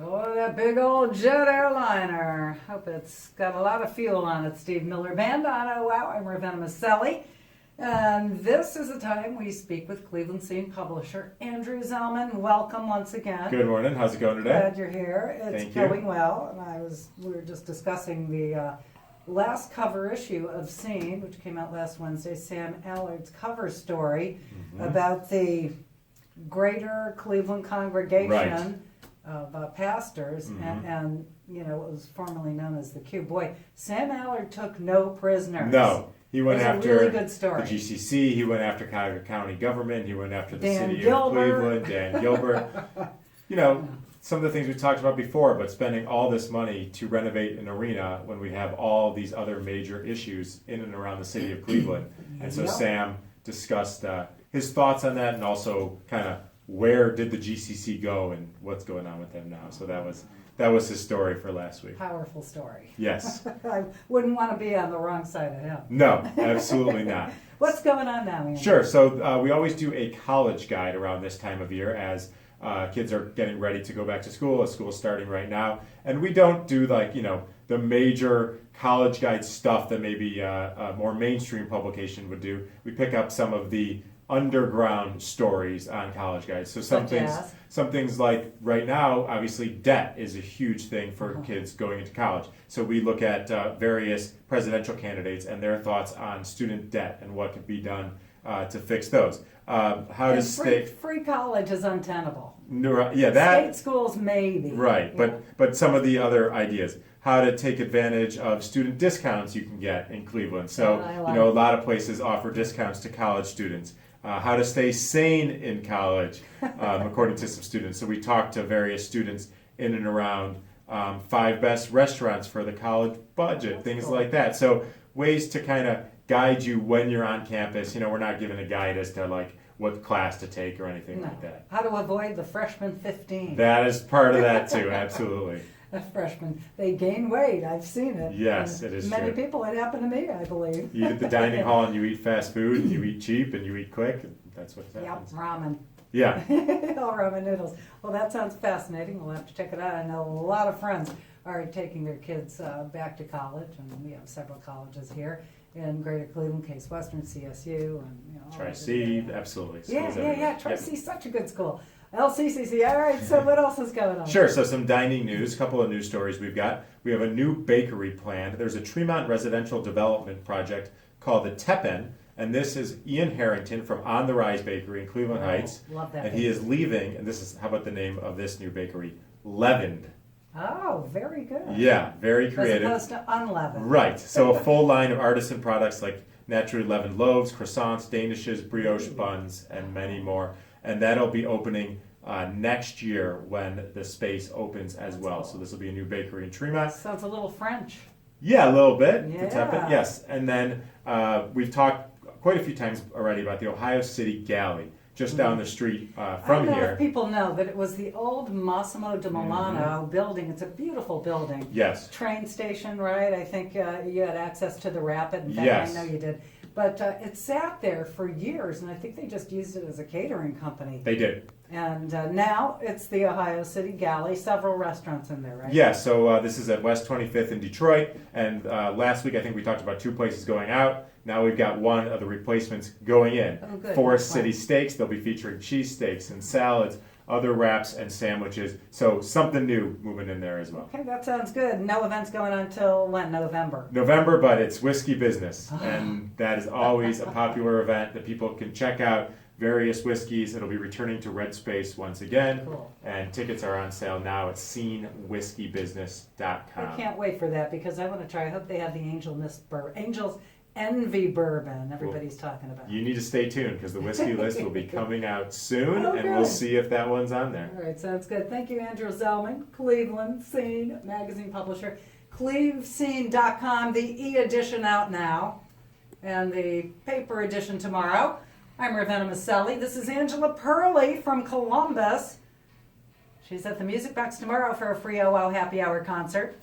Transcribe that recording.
Oh, that big old jet airliner. Hope it's got a lot of fuel on it. Steve Miller Band on oWOW. I'm Ravenna and And this is a time we speak with Cleveland Scene publisher Andrew Zelman. Welcome once again. Good morning. How's it going today? Glad you're here. It's Thank you. going well. And we were just discussing the last cover issue of Scene, which came out last Wednesday, Sam Allard's cover story about the greater Cleveland congregation of pastors, and you know, it was formerly known as the Q. Boy, Sam Allard took no prisoners. No. He went after really good story. the GCC, he went after Cuyahoga County government, he went after the Dan city Gilbert. of Cleveland, Dan Gilbert. You know, some of the things we talked about before, but spending all this money to renovate an arena when we have all these other major issues in and around the city of Cleveland. And so Sam discussed his thoughts on that and also kind of where did the GCC go and what's going on with them now. So that was his story for last week. Powerful story. Yes. I wouldn't want to be on the wrong side of him. No, absolutely not. What's going on now, Ian? Sure. So we always do a college guide around this time of year as kids are getting ready to go back to school. As school's starting right now, and we don't do the major college guide stuff that maybe a more mainstream publication would do. We pick up some of the underground stories on college guides. So some things like right now, obviously debt is a huge thing for kids going into college. So we look at various presidential candidates and their thoughts on student debt and what could be done to fix those. Free college is untenable. State schools maybe. Right, but some of the other ideas. How to take advantage of student discounts you can get in Cleveland. So a lot of places offer discounts to college students. How to stay sane in college, according to some students. So we talked to various students in and around 5 best restaurants for the college budget, things like that. So ways to kind of guide you when you're on campus. We're not giving a guide as to what class to take or anything like that. How to avoid the freshman 15. That is part of that too, absolutely. Freshmen, they gain weight. I've seen it. Yes, it is Many true. people, it happened to me, I believe. You hit the dining hall and you eat fast food and you eat cheap and you eat quick. That's what happens. Yep, ramen. Yeah. All ramen noodles. Well, that sounds fascinating. We'll have to check it out. I know a lot of friends are taking their kids back to college, and we have several colleges here in Greater Cleveland, Case Western, CSU, and Tri-C, absolutely. Tri-C is such a good school. LCCC. All right, so what else is going on? Sure, so some dining news, a couple of news stories we've got. We have a new bakery planned. There's a Tremont residential development project called the Teppen, and this is Ian Harrington from On the Rise Bakery in Cleveland Heights. Love that. And he is leaving, and how about the name of this new bakery? Leavened. Oh, very good. Yeah, very creative. As opposed to unleavened. Right, so a full line of artisan products like naturally leavened loaves, croissants, danishes, brioche buns, and many more. And that'll be opening next year when the space opens as well. So this will be a new bakery in Tremont. Sounds a little French. Yeah, a little bit. Yeah. The Teppen, yes. And then we've talked quite a few times already about the Ohio City Galley, just down the street from I don't know here. if people know that it was the old Massimo de Milano building. It's a beautiful building. Yes. Train station, right? I think you had access to the Rapid. In fact, Yes. I know you did. But it sat there for years, and I think they just used it as a catering company. They did. And now it's the Ohio City Galley, several restaurants in there, right? Yeah, so this is at West 25th in Detroit, and last week I think we talked about 2 places going out. Now we've got one of the replacements going in. Oh, good. Forest City Steaks, they'll be featuring cheesesteaks and salads, other wraps and sandwiches. So something new moving in there as well. Okay, that sounds good. No events going on until when? November. November, but it's whiskey business, and that is always a popular event that people can check out. Various whiskeys. It'll be returning to Red Space once again, Cool. and tickets are on sale now at scenewhiskeybusiness.com. I can't wait for that because I want to try. I hope they have the Angel's Envy bourbon everybody's talking about. You need to stay tuned because the whiskey list will be coming out soon, Oh, and we'll see if that one's on there. All right, sounds good. Thank you, Andrew Zelman, Cleveland Scene magazine publisher. CleveScene.com, the e-edition out now, and the paper edition tomorrow. I'm Ravenna Maselli. This is Angela Purley from Columbus. She's at the Music Box tomorrow for a free oWOW Happy Hour concert.